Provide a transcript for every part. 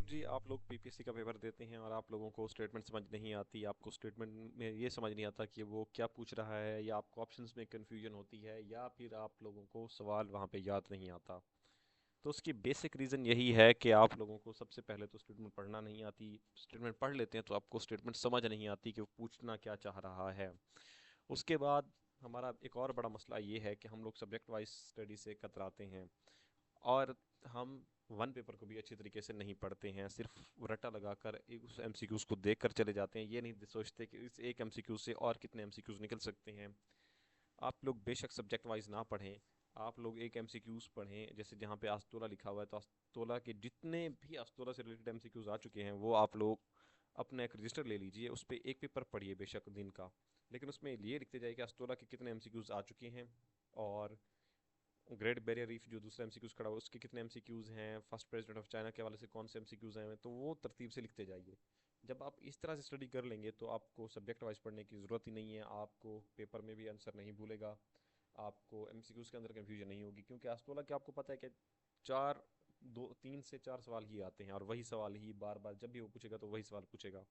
जी, आप लोग पीपीएससी का पेपर देते हैं और आप लोगों को स्टेटमेंट समझ नहीं आती, आपको स्टेटमेंट में ये समझ नहीं आता कि वो क्या पूछ रहा है, या आपको ऑप्शंस में कन्फ्यूजन होती है, या फिर आप लोगों को सवाल वहाँ पे याद नहीं आता। तो उसकी बेसिक रीज़न यही है कि आप लोगों को सबसे पहले तो स्टेटमेंट पढ़ना नहीं आती। स्टेटमेंट पढ़ लेते हैं तो आपको स्टेटमेंट समझ नहीं आती कि वो पूछना क्या चाह रहा है। उसके बाद हमारा एक और बड़ा मसला ये है कि हम लोग सब्जेक्ट वाइज स्टडी से कतराते हैं, और हम वन पेपर को भी अच्छी तरीके से नहीं पढ़ते हैं, सिर्फ रट्टा लगाकर उस एमसीक्यूज को देख कर चले जाते हैं। ये नहीं सोचते कि इस एक एमसीक्यू से और कितने एमसीक्यूज निकल सकते हैं। आप लोग बेशक सब्जेक्ट वाइज ना पढ़ें, आप लोग एक एमसीक्यूज पढ़ें। जैसे जहाँ पे आस्तोला लिखा हुआ है, तो आस्तोला के जितने भी आस्तोला से रिलेटेड एमसीक्यूज आ चुके हैं वो आप लोग अपना एक रजिस्टर ले लीजिए, उस पर एक पेपर पढ़िए बेशक दिन का, लेकिन उसमें ये लिखते जाइए कि आस्तोला के कितने एमसीक्यूज आ चुके हैं, और ग्रेट बैरियर रीफ जो दूसरा एमसीक्यूज खड़ा हुआ है उसके कितने एमसीक्यूज हैं, फर्स्ट प्रेसिडेंट ऑफ चाइना के हवाले से कौन से एमसीक्यूज हैं, तो वो तरतीब से लिखते जाइए। जब आप इस तरह से स्टडी कर लेंगे तो आपको सब्जेक्ट वाइज पढ़ने की ज़रूरत ही नहीं है, आपको पेपर में भी आंसर नहीं भूलेगा, आपको एमसीक्यूज के अंदर कन्फ्यूजन नहीं होगी, क्योंकि आस्तोला के आपको पता है कि चार दो तीन से चार सवाल ही आते हैं, और वही सवाल ही बार बार जब भी वो पूछेगा तो वही सवाल पूछेगा।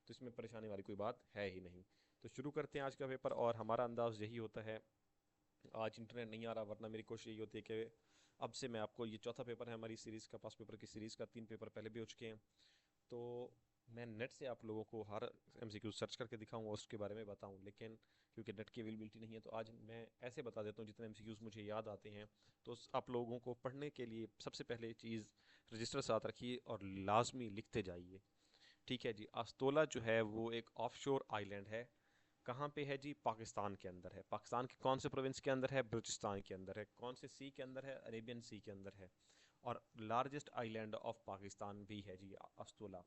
तो इसमें परेशानी वाली कोई बात है ही नहीं। तो शुरू करते हैं आज का पेपर, और हमारा अंदाज यही होता है। आज इंटरनेट नहीं आ रहा, वरना मेरी कोशिश यही होती है कि अब से मैं आपको, ये चौथा पेपर है हमारी सीरीज़ का, पास पेपर की सीरीज़ का, 3 पेपर पहले भी हो चुके हैं, तो मैं नेट से आप लोगों को हर एमसीक्यू सर्च करके दिखाऊं और उसके बारे में बताऊं, लेकिन क्योंकि नेट की अवेलेबिलिटी नहीं है तो आज मैं ऐसे बता देता हूं जितने एमसीक्यूज मुझे याद आते हैं। तो आप लोगों को पढ़ने के लिए सबसे पहले चीज़, रजिस्टर साथ रखिए और लाजमी लिखते जाइए। ठीक है जी। आस्तोला जो है वो एक ऑफशोर आइलैंड है। कहाँ पे है जी? पाकिस्तान के अंदर है। पाकिस्तान के कौन से प्रोविंस के अंदर है? बलूचिस्तान के अंदर है। कौन से सी के अंदर है? अरेबियन सी के अंदर है। और लार्जेस्ट आइलैंड ऑफ पाकिस्तान भी है जी अस्तोला।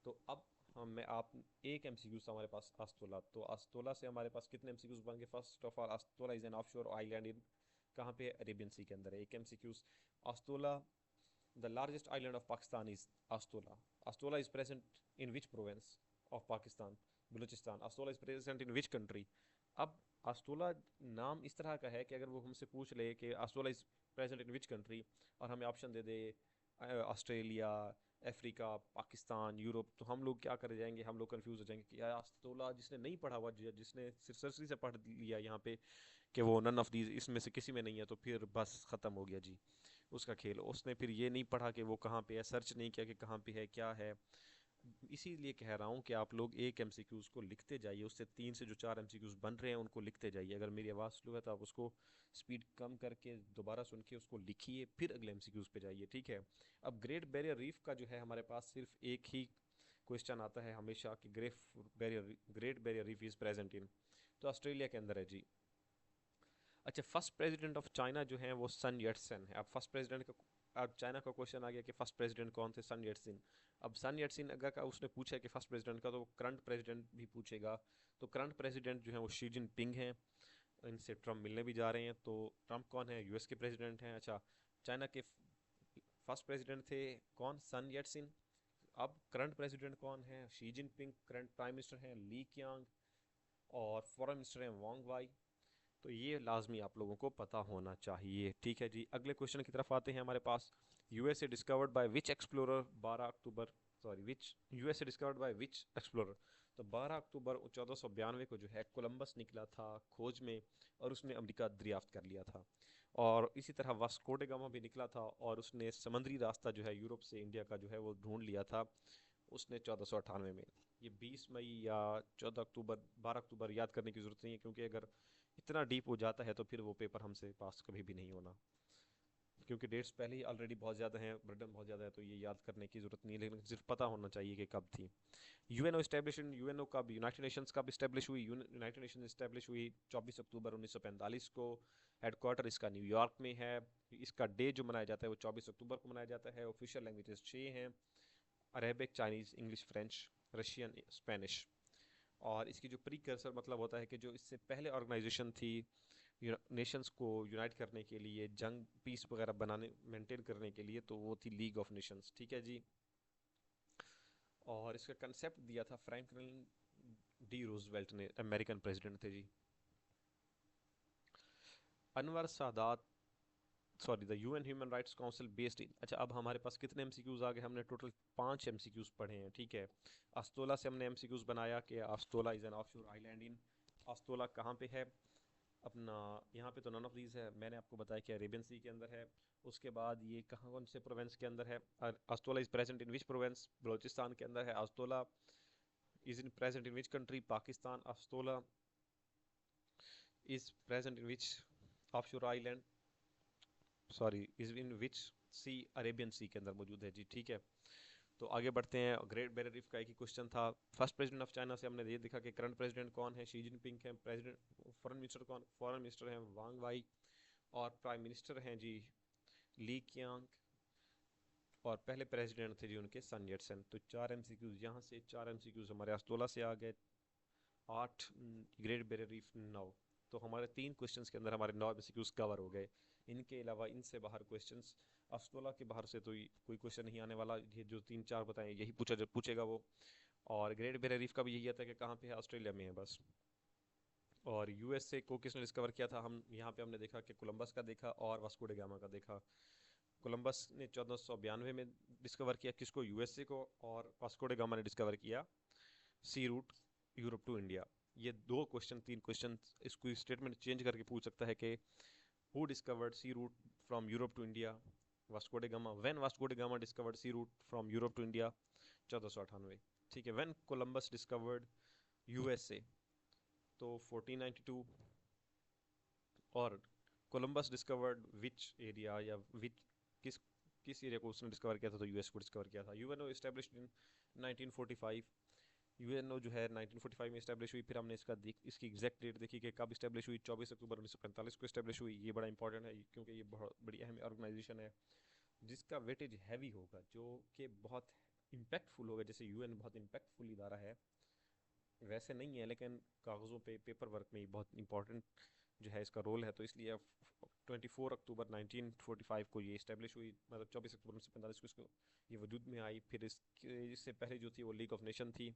तो अब हम मैं आप एक एमसीक्यू हमारे पास अस्तोला, तो अस्तोला से हमारे पास कितने एमसीक्यूज बन गए? First of all, Astola is an offshore island in, कहाँ पे? अरेबियन सी के अंदर है। एक MCQs, Astola the largest island of Pakistan is Astola. Astola is present in which province of Pakistan? Balochistan. Astola is present in which country? अब अस्तोला नाम इस तरह का है कि अगर वो हमसे पूछ ले कि Astola is present in which country, और हमें ऑप्शन दे दे ऑस्ट्रेलिया, अफ्रीका, पाकिस्तान, यूरोप, तो हम लोग क्या कर जाएंगे? हम लोग कंफ्यूज हो जाएंगे कि यार अस्तोला जिसने नहीं पढ़ा हुआ, जिसने सिर्फ सरसरी से पढ़ लिया यहाँ पे कि वो नन ऑफ दीज, इसमें से किसी में नहीं है, तो फिर बस ख़त्म हो गया जी उसका खेल। उसने फिर ये नहीं पढ़ा कि वो कहाँ पे है, सर्च नहीं किया कि कहाँ पे है, क्या है। इसीलिए कह रहा हूँ कि आप लोग एक एमसीक्यूज़ को लिखते जाइए, उससे 3 से जो 4 एमसीक्यूज़ बन रहे हैं उनको लिखते जाइए। अगर मेरी आवाज़ स्लो है तो आप उसको स्पीड कम करके दोबारा सुन के उसको लिखिए, फिर अगले एमसीक्यूज़ पे जाइए। ठीक है। अब ग्रेट बैरियर रीफ का जो है हमारे पास सिर्फ एक ही क्वेश्चन आता है हमेशा कि great barrier reef is present इन, तो ऑस्ट्रेलिया के अंदर है जी। अच्छा, फर्स्ट प्रेसिडेंट ऑफ चाइना जो है वो सन यट्सन है। अब फर्स्ट प्रेसिडेंट का, अब चाइना का क्वेश्चन आ गया कि फर्स्ट प्रेसिडेंट कौन थे? सन यट्सिन। अब सन यट्सिन अगर का उसने पूछा कि फर्स्ट प्रेसिडेंट का, तो करंट प्रेसिडेंट भी पूछेगा। तो करंट प्रेसिडेंट जो है वो शी जिनपिंग हैं। इनसे ट्रम्प मिलने भी जा रहे हैं। तो ट्रम्प कौन है? यूएस के प्रेसिडेंट हैं। अच्छा, चाइना के फर्स्ट प्रेसिडेंट थे कौन? सन यट्सिन। अब करंट प्रेसिडेंट कौन है? Xi Jinping. Current prime minister हैं ली क्यांग, और फॉरेन मिनिस्टर हैं वांग वाई। तो ये लाजमी आप लोगों को पता होना चाहिए। ठीक है जी। अगले क्वेश्चन की तरफ आते हैं हमारे पास। USA discovered by which explorer 12 October, sorry which, USA discovered by which explorer? तो 12 अक्टूबर 1492 को जो है कोलंबस निकला था खोज में, और उसने अमेरिका दरियाफ्त कर लिया था। और इसी तरह वास्को ड गामा भी निकला था, और उसने समुद्री रास्ता जो है यूरोप से इंडिया का जो है वो ढूंढ लिया था उसने 1498 में। ये 20 मई या 14 अक्टूबर, 12 अक्टूबर याद करने की ज़रूरत नहीं है, क्योंकि अगर इतना डीप हो जाता है तो फिर वो पेपर हमसे पास कभी भी नहीं होना, क्योंकि डेट्स पहले ही ऑलरेडी बहुत ज़्यादा हैं, बर्डन बहुत ज़्यादा है, तो ये याद करने की ज़रूरत नहीं है, लेकिन सिर्फ पता होना चाहिए कि कब थी। यूएनओ स्टैब्लिश, यूएनओ कब, यूनाइटेड नेशंस कब इस्टेब्लिश हुई? यूनाइटेड नेशन इस्टेब्लिश हुई 24 अक्टूबर 1945 को। हेडक्वार्टर इसका न्यूयॉर्क में है। इसका डे जो मनाया जाता है वो 24 अक्टूबर को मनाया जाता है। ऑफिशियल लैंग्वेजेस 6 हैं: Arabic, Chinese, English, French, Russian, Spanish. और इसकी जो प्रीकर्सर मतलब होता है कि जो इससे पहले ऑर्गेनाइजेशन थी नेशंस को यूनाइट करने के लिए, जंग पीस वगैरह बनाने मेंटेन करने के लिए, तो वो थी लीग ऑफ नेशंस। ठीक है जी। और इसका कंसेप्ट दिया था फ्रैंकलिन डी रूजवेल्ट ने, अमेरिकन प्रेसिडेंट थे जी। Anwar Sadat sorry, the UN human rights council based in. अच्छा, अब हमारे पास कितने एमसीक्यूज आ गए? हमने टोटल 5 एमसीक्यूज पढ़े हैं, ठीक है। अस्तोला से हमने एमसीक्यूज बनाया कि Astola is an offshore island in. Astola कहाँ पे है अपना? यहाँ पे तो नन ऑफ दीज है, मैंने आपको बताया कि अरेबियन सी के अंदर है। उसके बाद ये कहाँ, कौन से प्रोवेंस के अंदर है? Astola is present in which province? Balochistan के अंदर है। Astola is in present in which country? Pakistan. Astola is present in which offshore island? Sorry, is in which sea? Arabian sea के अंदर मौजूद है जी, ठीक है। तो आगे बढ़ते हैं। ग्रेट बैरियर रीफ का एक ही क्वेश्चन था। फर्स्ट प्रेसिडेंट ऑफ चाइना से हमने ये देखा कि करंट प्रेसिडेंट कौन है? शी जिनपिंग है। प्रेसिडेंट फॉरेन मिनिस्टर कौन? फॉरेन मिनिस्टर हैं वांग वाई। और प्राइम मिनिस्टर हैं जी ली कियांग। और पहले प्रेसिडेंट थे जी उनके सन येटसन। तो 4 एमसीक्यूज यहाँ से, 4 एमसीक्यूज हमारे अस्तोला से आ गए। 8 ग्रेट बैरियर रीफ 9। तो हमारे 3 क्वेश्चंस के अंदर हमारे 9 एमसीक्यूज कवर हो गए। इनके अलावा इनसे बाहर क्वेश्चंस, अस्तोला के बाहर से तो कोई क्वेश्चन नहीं आने वाला। ये जो 3 4 बताएं यही पूछेगा वो। और ग्रेट बैरियर रीफ का भी यही आता है कि कहाँ पे है, ऑस्ट्रेलिया में है बस। और यूएसए को किसने डिस्कवर किया था? हम यहाँ पे हमने देखा कि कोलंबस का देखा और वास्को डे गामा का देखा। कोलंबस ने 1492 में डिस्कवर किया किसको? यूएसए को। और वास्को डे गामा ने डिस्कवर किया sea route Europe to India. ये 2 क्वेश्चन, 3 क्वेश्चन इसको स्टेटमेंट चेंज करके पूछ सकता है कि who discovered sea route from Europe to India? Vasco da Gama. When Vasco da Gama discovered sea route from Europe to India? 1498, ठीक है। When Columbus discovered USA? तो 1492। और कोलंबस डिस्कवर्ड विच एरिया, या विच किस किस एरिया को उसने discover किया था? तो यूएस को डिस्कवर किया था। UNO established in 1945। यूएनओ जो है 1945 में इस्टेब्लिश हुई। फिर हमने इसकी एग्जैक्ट डेट देखी कि कब इस्टेब्लिश हुई। 24 अक्टूबर 1945 को इस्टेब्लिश हुई। ये बड़ा इंपॉर्टेंट है क्योंकि ये बहुत बड़ी अहम ऑर्गेनाइजेशन है जिसका वेटेज हैवी होगा, जो कि बहुत इम्पैक्टफुल होगा। जैसे यूएन बहुत इम्पैक्टफुल इदारा है, वैसे नहीं है, लेकिन कागज़ों पे, पेपर वर्क में ये बहुत इंपॉर्टेंट जो है इसका रोल है। तो इसलिए 24 अक्टूबर 1945 को ये इस्टेब्लिश हुई, मतलब 24 अक्टूबर 1945 को इसको ये वजूद में आई। फिर इससे पहले जो थी वो लीग ऑफ नेशन थी।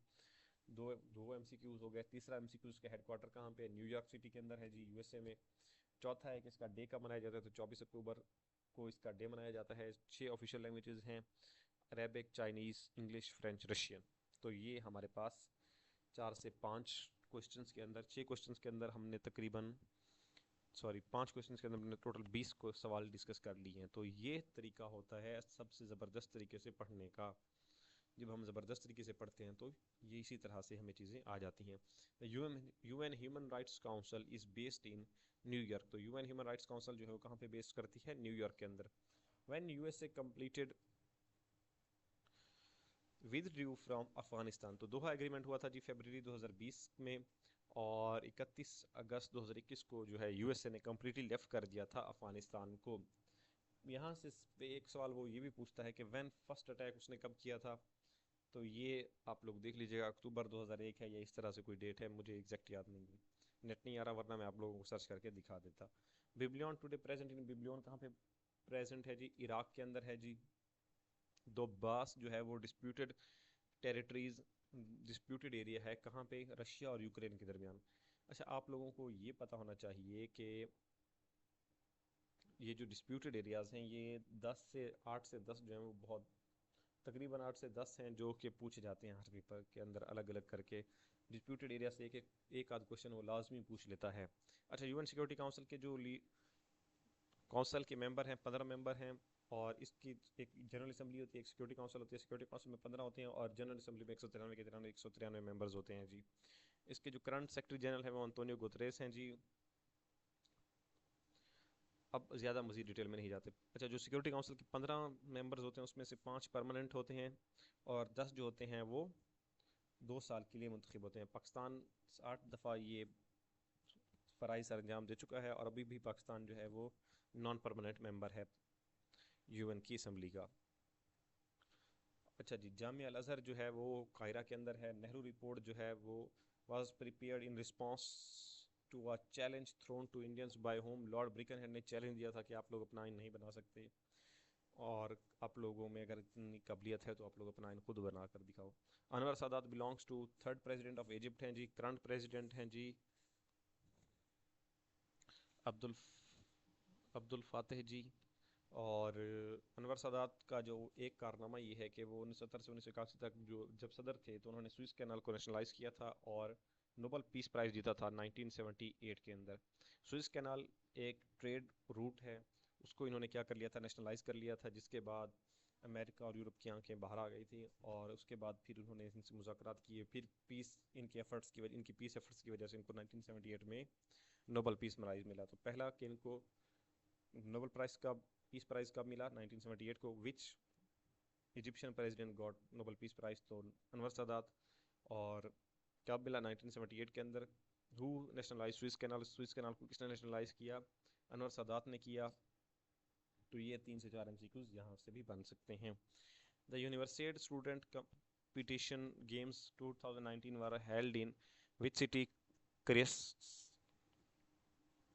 दो दो एमसीक्यूज हो गए। तीसरा एमसीक्यू इसका हेडक्वार्टर कहाँ पे? न्यूयॉर्क सिटी के अंदर है जी, यूएसए में। चौथा है कि इसका डे कब मनाया जाता है? तो 24 अक्टूबर को इसका डे मनाया जाता है। 6 ऑफिशियल लैंग्वेजेस हैं, Arabic, Chinese, English, French, Russian. तो ये हमारे पास 4 से 5 क्वेश्चंस के अंदर, 6 क्वेश्चंस के अंदर हमने तकरीबन, सॉरी 5 क्वेश्चंस के अंदर हमने टोटल 20 को सवाल डिस्कस कर लिए हैं। तो ये तरीका होता है सबसे ज़बरदस्त तरीके से पढ़ने का। जब हम ज़बरदस्त तरीके से पढ़ते हैं तो ये इसी तरह से हमें चीज़ें आ जाती हैं। UN human rights council is based in New York. तो यूएन ह्यूमन राइट्स काउंसिल जो है वो कहाँ पे बेस्ड करती है? न्यूयॉर्क के अंदर। When USA completed withdrew from Afghanistan. तो दोहा एग्रीमेंट हुआ था जी फरवरी 2020 में। और 31 अगस्त 2021 को जो है यूएसए ने कम्प्लीटली लेफ्ट कर दिया था अफगानिस्तान को। यहाँ से एक सवाल वो ये भी पूछता है कि व्हेन फर्स्ट अटैक उसने कब किया था? तो ये आप लोग देख लीजिएगा, अक्टूबर 2001 है या इस तरह से कोई डेट है, मुझे एग्जैक्ट याद नहीं है, नेट नहीं आ रहा, वरना मैं आप लोगों को सर्च करके दिखा देता। बिब्लियन टुडे प्रेजेंट इन बिब्लियन कहाँ पे प्रेजेंट है जी? इराक के अंदर है जी। दोबास जो है वो डिस्प्यूटेड टेरिटरीज, डिस्प्यूटेड एरिया है कहाँ पे? रशिया और यूक्रेन के दरमियान। अच्छा, आप लोगों को ये पता होना चाहिए कि ये जो डिस्प्यूटेड एरियाज़ हैं ये 8 से 10 जो हैं वो बहुत, तकरीबन 8 से 10 हैं जो कि पूछे जाते हैं हर पेपर के अंदर अलग अलग करके। डिस्प्यूटेड एरिया से एक आध क्वेश्चन वो लाजमी पूछ लेता है। अच्छा, यूएन सिक्योरिटी काउंसिल के जो काउंसिल के मेंबर हैं 15 मेंबर हैं। और इसकी एक जनरल असम्बली होती है, एक सिक्योरिटी काउंसिल होती है। सिक्योरिटी काउंसिल में 15 होते हैं और जनरल असम्बली में 193 मेंबर्स होते हैं जी। इसके जो करंट सेक्रेटरी जनरल हैं वो अंतोनियो गुतरेस हैं जी। अब ज़्यादा मजीद डिटेल में नहीं जाते। अच्छा, जो सिक्योरिटी काउंसिल के 15 मेंबर्स होते हैं उसमें से 5 परमानेंट होते हैं और 10 जो होते हैं वो 2 साल के लिए मुंतखब होते हैं। पाकिस्तान 8 दफ़ा ये फ़राइज़ सर अंजाम दे चुका है और अभी भी पाकिस्तान जो है वो नॉन परमानेंट मेंबर है यूएन की असम्बली का। अच्छा जी, जामिया अल अज़हर जो है वो कायरा के अंदर है। नेहरू रिपोर्ट जो है वो was prepared in response to a challenge thrown to Indians by home. Lord Birkenhead ने चैलेंज दिया था कि आप लोग अपना आइन नहीं बना सकते और आप लोगों में अगर इतनी काबिलियत है तो आप लोग अपना आइन खुद बना कर दिखाओ। Anwar Sadat belongs to third president of Egypt हैं जी। करंट प्रेसिडेंट हैं जी अब्दुल अब्दुल फातेह जी। और अनवर सादात का जो एक कारनामा ये है कि वो 1970 से 1981 तक जो जब सदर थे तो उन्होंने स्विस कैनाल को नेशनलाइज किया था और नोबेल पीस प्राइज़ जीता था 1978 के अंदर। स्विस कैनाल एक ट्रेड रूट है, उसको इन्होंने क्या कर लिया था, नेशनलाइज कर लिया था, जिसके बाद अमेरिका और यूरोप की आंखें बाहर आ गई थी और उसके बाद फिर उन्होंने इनसे मुज़ाकरात किए, फिर पीस इनकी पीस एफर्ट्स की वजह से इनको 1978 में नोबेल पीस प्राइज़ मिला। तो पहला कि इनको नोबेल प्राइज़ का पीस प्राइज़ कब मिला, 1978 को। Which Egyptian president got Nobel peace prize, तो अनवर सादात। और कब मिला, 1978 के अंदर। हु नेशनलाइज स्विस कैनाल को किसने नेशनलाइज किया, अनवर सादात ने किया। तो ये 3 से 4 एमसीक्यूज यहाँ से भी बन सकते हैं। The university student competition games 2019 were held in which city, क्रेस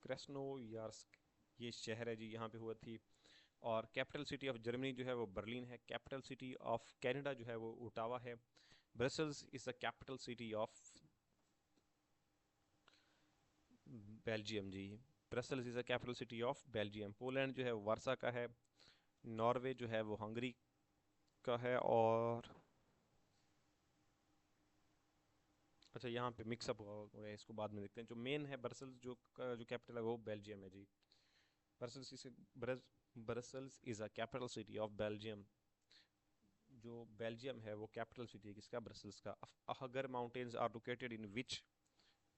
क्रेस्नोयार्स्क ये शहर है जी, यहाँ पे हुआ थी। और कैपिटल सिटी ऑफ जर्मनी जो है वो बर्लिन है। कैपिटल सिटी ऑफ कनाडा जो है वो ओटावा है। Brussels is the capital city of Belgium जी। Brussels is the capital city of Belgium. Poland जो है वो वार्सा का है। नॉर्वे जो है वो हंगरी का है। और अच्छा, यहाँ पे मिक्सअप हो गया, इसको बाद में देखते हैं। जो मेन है ब्रसल्स जो कैपिटल है वो बेल्जियम है जी। Brussels is Brussels is a capital city of Belgium. जो बेल्जियम है वो कैपिटल सिटी है किसका, ब्रसल्स का। Ahaggar mountains are located in which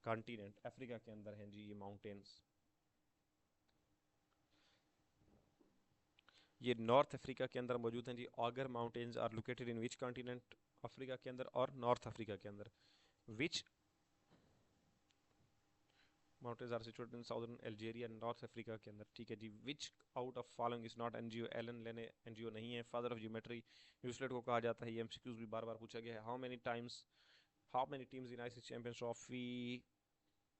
continent, Africa के अंदर हैं जी ये माउंटेन्स। ये नॉर्थ अफ्रीका के अंदर मौजूद हैं जी। Ahaggar mountains are located in which continent, Africa के अंदर और नॉर्थ अफ्रीका के अंदर। Which mountains are situated in southern Algeria, north Africa के अंदर, ठीक है जी। Which out of following is not NGO, एलन लेने एनजीओ नहीं है। फादर ऑफ ज्योमेट्री यूक्लिड को कहा जाता है, ये एमसीक्यूज भी बार बार पूछा गया है। How many teams in ICC champions trophy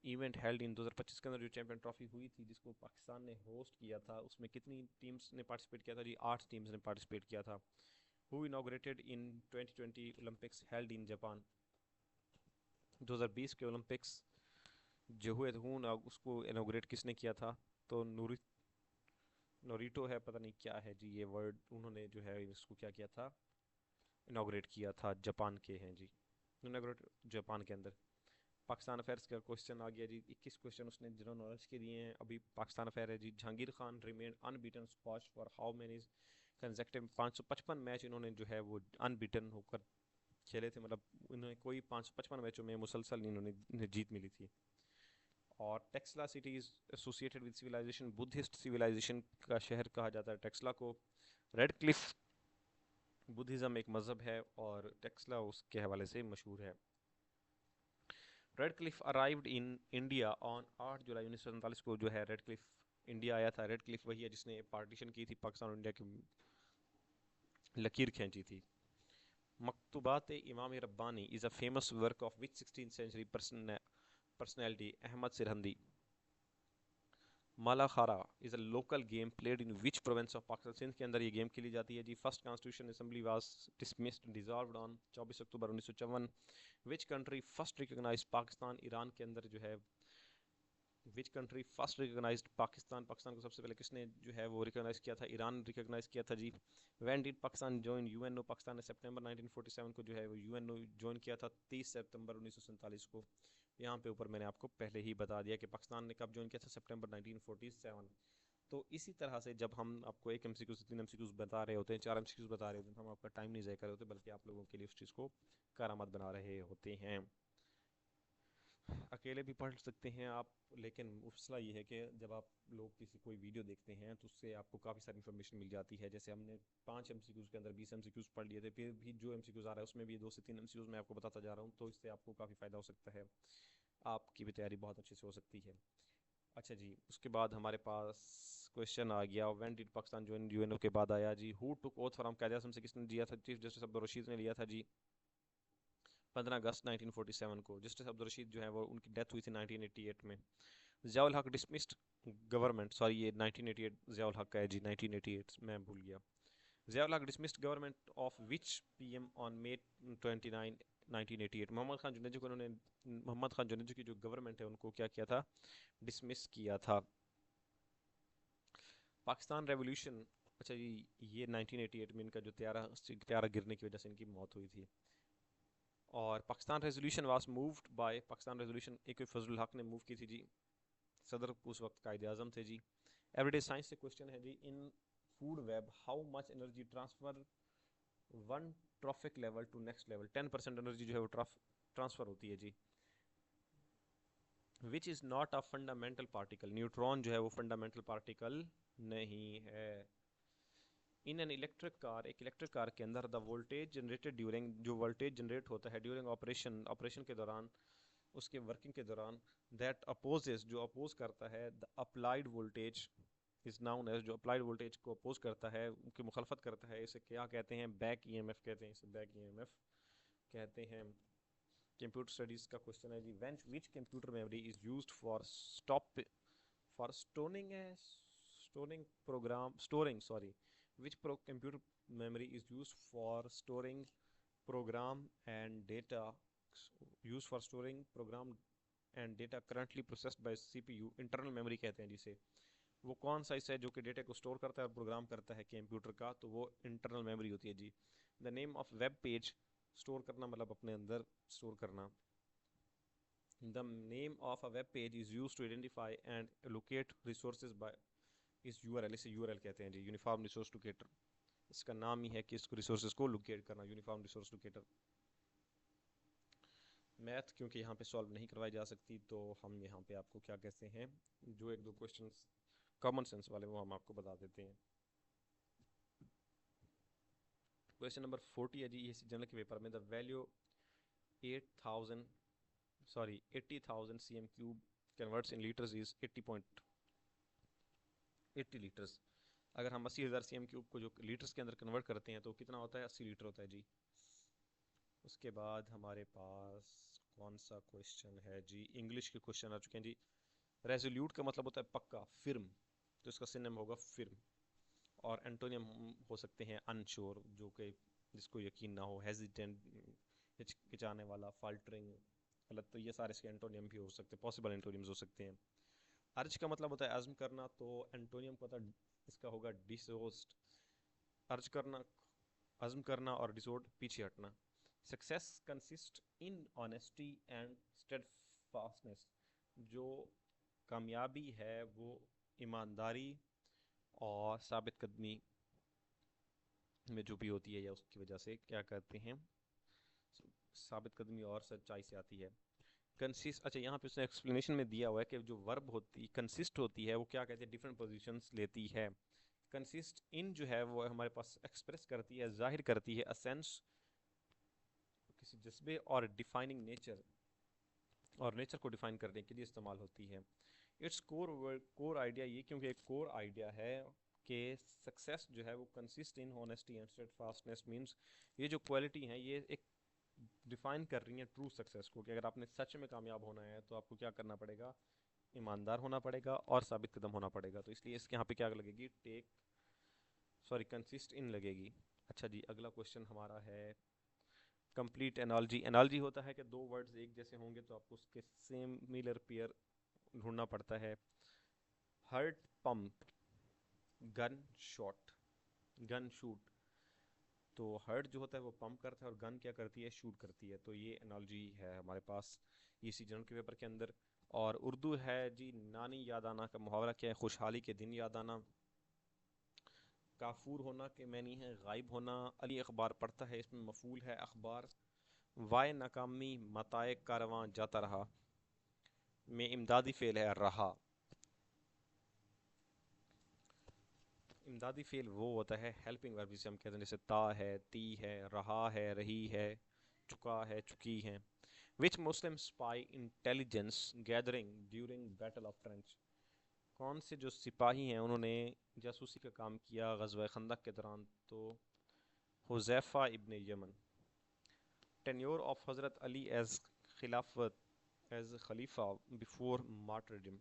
event held in 2025 के अंदर जो चैंपियन ट्रॉफी हुई थी जिसको पाकिस्तान ने होस्ट किया था, उसमें कितनी टीम्स ने पार्टिसिपेट किया था जी, 8 टीम्स ने पार्टिसिपेट किया था। Who inaugurated in 2020 Olympics held in Japan, 2020 के ओलंपिक्स जो हुए थे उसको इनॉग्रेट किसने किया था, तो नोरिटो है, पता नहीं क्या है जी ये वर्ड, उन्होंने जो है इसको क्या किया था, इनॉग्रेट किया था। जापान के हैं जी, इनॉग्रेट जापान के अंदर। पाकिस्तान अफेयर्स का क्वेश्चन आ गया जी, 21 क्वेश्चन उसने जनरल नॉलेज के दिए हैं। अभी पाकिस्तान अफेयर है जी। Jahangir Khan remain unbeaten squash for how many consecutive, 555 match इन्होंने जो है वो अनबीटन होकर खेले थे, मतलब इन्होंने कोई 555 मैचों में मुसलसल इन्होंने जीत मिली थी। और Taxila city is associated with civilisation, Buddhist civilisation का शहर कहा जाता है टेक्सला को। रेड क्लिफ बुद्धिज़्म एक मज़हब है और टेक्सला उसके हवाले से मशहूर है। Red Cliff arrived in India on 8 जुलाई 1947 को जो है रेड क्लिफ इंडिया आया था। रेड क्लिफ वही है जिसने पार्टीशन की थी पाकिस्तान और इंडिया की लकीर खींची थी। Maktubat Imam Rabbani is a famous work of which 16th century personality, Ahmad Sirhindi. Malakhara is a local game played in which province of Pakistan, Sindh के अंदर ये गेम खेली जाती है जी। First constitution assembly was dismissed dissolved on 24 October 1954। Which country first recognise Pakistan, Iran के अंदर जो है which country first recognized Pakistan, Pakistan को सबसे पहले किसने जो है वो रिकॉग्नाइज किया था, ईरान रिकॉग्नाइज किया था जी। When did Pakistan join UNO, Pakistan ने सितंबर 1947 को जो है वो यूएनओ ज्वाइन किया था, 30 सितंबर 1947 को। यहाँ पे ऊपर मैंने आपको पहले ही बता दिया कि पाकिस्तान ने कब ज्वाइन किया था, सितंबर 1947। तो इसी तरह से जब हम आपको एक एमसीक्यू से 3 एमसीक्यूज बता रहे होते हैं, 4 एमसीक्यूज बता रहे होते हैं, तो हम आपका टाइम नहीं ज़ाया कर रहे होते, बल्कि आप लोगों के लिए उस चीज़ को करामत बना रहे होते हैं। अकेले भी पढ़ सकते हैं आप, लेकिन मसला ये है कि जब आप लोग किसी कोई वीडियो देखते हैं तो उससे आपको काफ़ी सारी इन्फॉर्मेशन मिल जाती है। जैसे हमने 5 एमसीक्यूज़ के अंदर 20 एमसीक्यूज़ पढ़ लिए थे, फिर भी जो एमसीक्यूज़ आ रहा है उसमें भी 2 से 3 एमसीक्यूज़ मैं आपको बताता जा रहा हूँ, तो इससे आपको काफ़ी फ़ायदा हो सकता है, आपकी भी तैयारी बहुत अच्छे से हो सकती है। अच्छा जी, उसके बाद हमारे पास क्वेश्चन आ गया, when did Pakistan join UNO के बाद आया जी। हु टुक ओथ फ्रॉम कायद आज़म से किसने लिया था, चीफ जस्टिस अब्दुल रशीद ने लिया था जी 15 अगस्त 1947 को। जस्टिस अब्दुल रशीद जो है वो उनकी डेथ हुई थी 1988 में। Ziaul Haq dismissed government, sorry ये 1988 ज़ियाउल हक का है जी, 1988 मैं भूल गया। Ziaul Haq dismissed government of which PM on May 29 1988, Mohammad Khan Junejo को उन्होंने, मोहम्मद खान जुनेजो की जो गवर्नमेंट है उनको क्या किया था, डिसमिस किया था। पाकिस्तान रेवोल्यूशन अच्छा जी, ये 1988 में इनका जो त्यारा गिरने की वजह से इनकी मौत हुई थी। और Pakistan resolution was moved by, Pakistan resolution A K Fazlul हक ने मूव की थी जी। सदर उस वक्त कायद आज़म थे जी। एवरीडे साइंस से क्वेश्चन है जी, in food web how much energy transfer one trophic level to next level, 10% energy जो है वो ट्रांसफर होती है जी। Which is not a fundamental particle, neutron जो है वो फंडामेंटल पार्टिकल नहीं है। इन एन इलेक्ट्रिक कार, एक इलेक्ट्रिक कार के अंदर द वोल्टेज जनरेटेड ड्यूरिंग, जो वोल्टेज जनरेट होता है ड्यूरिंग ऑपरेशन, ऑपरेशन के दौरान, उसके वर्किंग के दौरान, दैट अपोजेस, जो अपोज करता है, the applied voltage is known as, जो अप्लाइड वोल्टेज को अपोज करता है, उनकी मुखालफत करता है, इसे क्या कहते हैं? बैक ईएमएफ कहते हैं, इसे बैक ईएमएफ कहते हैं। कंप्यूटर स्टडीज का क्वेश्चन है जी, when which computer memory is used for stop, for storing है, storing program, storing sorry, which computer memory is used for storing program and data, used for storing program and data currently processed by CPU, internal memory कहते हैं जिसे। वो कौन सा हिस्सा है जो कि डेटा को स्टोर करता है और प्रोग्राम करता है कंप्यूटर का? तो वो इंटरनल मेमोरी होती है जी। The name of web page, store करना मतलब अपने अंदर स्टोर करना। The name of a web page is use to identify and locate resources by, इस यूआरएल, इसे यूआरएल कहते हैं जी, यूनिफॉर्म रिसोर्स लोकेटर। इसका नाम ही है कि इसको रिसोर्सेज को लोकेट करना, यूनिफॉर्म रिसोर्स लोकेटर। मैथ क्योंकि यहाँ पे सॉल्व नहीं करवाई जा सकती, तो हम यहाँ पे आपको क्या कहते हैं, जो एक दो क्वेश्चंस कॉमन सेंस वाले वो हम आपको बता देते हैं। क्वेश्चन नंबर 40 है जी, ये जनरल के पेपर में, the value 8000 sorry 80,000 cm cube converts in litres is 80 litres. अगर हम 80,000 cm क्यूब को जो लीटर्स के अंदर कन्वर्ट करते हैं तो कितना होता है? 80 लीटर होता है जी। उसके बाद हमारे पास कौन सा क्वेश्चन है जी? इंग्लिश के क्वेश्चन आ चुके हैं जी। रेजोल्यूट का मतलब होता है पक्का, फिर्म, तो इसका सिनोनिम होगा फिर्म। और एंटोनियम हो सकते हैं अनश्योर, जो कि जिसको यकीन ना हो, हेजिटेंट, हिचकिचाने वाला, फाल्टरिंग, गलत, तो ये सारे इसके एंटोनियम भी हो सकते हैं, पॉसिबल एंटोनियम्स हो सकते हैं। अर्ज का मतलब होता है अज़्म करना, तो एंटोनियम का होता है, इसका होगा डिसोस्ट। अर्ज करना, अज़्म करना, और डिसोर्ड पीछे हटना। Success consist in honesty and steadfastness, जो कामयाबी है वो ईमानदारी और साबित कदमी में जो भी होती है, या उसकी वजह से क्या कहते हैं, साबित कदमी और सच्चाई से आती है। कंसिस्ट, अच्छा यहाँ पे उसने एक्सप्लेनेशन में दिया हुआ है कि जो वर्ब होती कंसिस्ट होती है वो क्या कहते हैं, डिफरेंट पोजीशंस लेती है। कंसिस्ट इन जो है वो हमारे पास एक्सप्रेस करती है, जाहिर करती है, अ सेंस, किसी जज्बे, और डिफाइनिंग नेचर, और नेचर को डिफाइन करने के लिए इस्तेमाल होती है। इट्स कोर आइडिया, ये क्योंकि एक कोर आइडिया है कि सक्सेस जो है वो consist in honesty and steadfastness, means ये जो क्वालिटी है ये एक डिफाइन कर रही है ट्रू सक्सेस को, कि अगर आपने सच में कामयाब होना है तो आपको क्या करना पड़ेगा? ईमानदार होना पड़ेगा और साबित कदम होना पड़ेगा। तो इसलिए इसके यहाँ पे क्या लगेगी? टेक सॉरी कंसिस्ट इन लगेगी। अच्छा जी, अगला क्वेश्चन हमारा है कंप्लीट एनालॉजी। एनालॉजी होता है कि दो वर्ड्स एक जैसे होंगे तो आपको उसके सिमिलर पेयर ढूंढना पड़ता है। Hurt pump, gun shot, gun shoot. तो हर्ट जो होता है वो पंप करता है और गन क्या करती है? शूट करती है। तो ये एनालॉजी है हमारे पास इसी जनरल के पेपर के अंदर। और उर्दू है जी, नानी याद आना का मुहावरा क्या है? खुशहाली के दिन याद आना। काफूर होना के मैनी है गायब होना। अली अखबार पढ़ता है, इसमें मफूल है अखबार। वाय नाकामी मताए कारवां जाता रहा, में इमदादी फेल है रहा। इमदादी फेल वो होता है हेल्पिंग वर्ब जिसे हम कहते हैं, जैसे ता है, ती है, रहा है, रही है, चुका है, चुकी है। Which Muslim spy intelligence gathering during battle of trench, कौन से जो सिपाही हैं उन्होंने जासूसी का काम किया ग़ज़वा खंदक के दौरान? तो हुज़ैफ़ा इब्न यमन। टेन्योर ऑफ हज़रत अली एज खिलाफत एज खलीफा बिफोर मार्टरडम,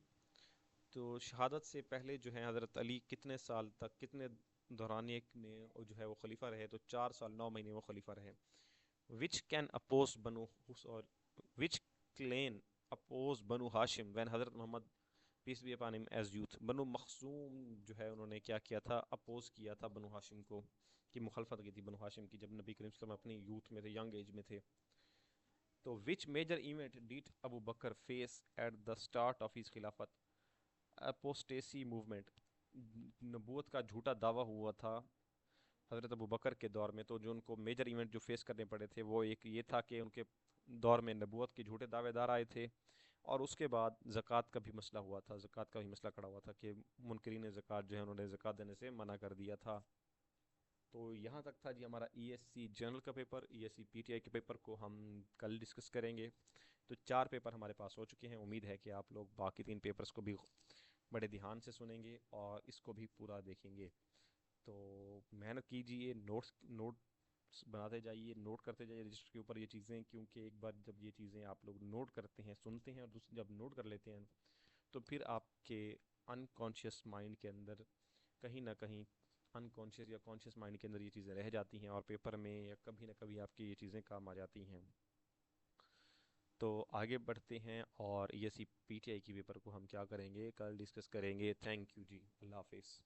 तो शहादत से पहले जो है हज़रत अली कितने साल तक, कितने दौरानिए में जो है वो खलीफा रहे? तो 4 साल 9 महीने वो खलीफा रहे। विच कैन अपोज बनु, और which clan oppose Banu Hashim when Hazrat Muhammad peace be upon him as youth. Banu Makhzum जो है उन्होंने क्या किया था, अपोज किया था बनु हाशिम को, की मुखालफत की थी बनु हाशिम की, जब नबी करीम सल्लल्लाहु अलैहि वसल्लम अपनी यूथ में थे, यंग एज में थे। तो which major event did Abu Bakr face at the start of his खिलाफत? अपोस्टेसी मूवमेंट, नबूवत का झूठा दावा हुआ था हज़रत अबू बकर के दौर में। तो जो उनको मेजर इवेंट जो फेस करने पड़े थे वो एक ये था कि उनके दौर में नबूवत के झूठे दावेदार आए थे, और उसके बाद ज़कात का भी मसला हुआ था, ज़कात का भी मसला खड़ा हुआ था कि मुनकरीन ज़कात जो है उन्होंने ज़कात देने से मना कर दिया था। तो यहाँ तक था जी हमारा ईएससी जनरल का पेपर। ईएससी पीटीआई के पेपर को हम कल डिस्कस करेंगे। तो 4 पेपर हमारे पास हो चुके हैं। उम्मीद है कि आप लोग बाकी 3 पेपर्स को भी बड़े ध्यान से सुनेंगे और इसको भी पूरा देखेंगे। तो मेहनत कीजिए, नोट्स बनाते जाइए, नोट करते जाइए रजिस्टर के ऊपर ये चीज़ें, क्योंकि एक बार जब ये चीज़ें आप लोग नोट करते हैं, सुनते हैं, और जब नोट कर लेते हैं तो फिर आपके अनकॉन्शियस माइंड के अंदर कहीं ना कहीं, अनकॉन्शियस या कॉन्शियस माइंड के अंदर ये चीज़ें रह जाती हैं और पेपर में या कभी ना कभी आपकी ये चीज़ें काम आ जाती हैं। तो आगे बढ़ते हैं और ये सी पीटीआई की पेपर को हम क्या करेंगे, कल डिस्कस करेंगे। थैंक यू जी, अल्लाह हाफिज़।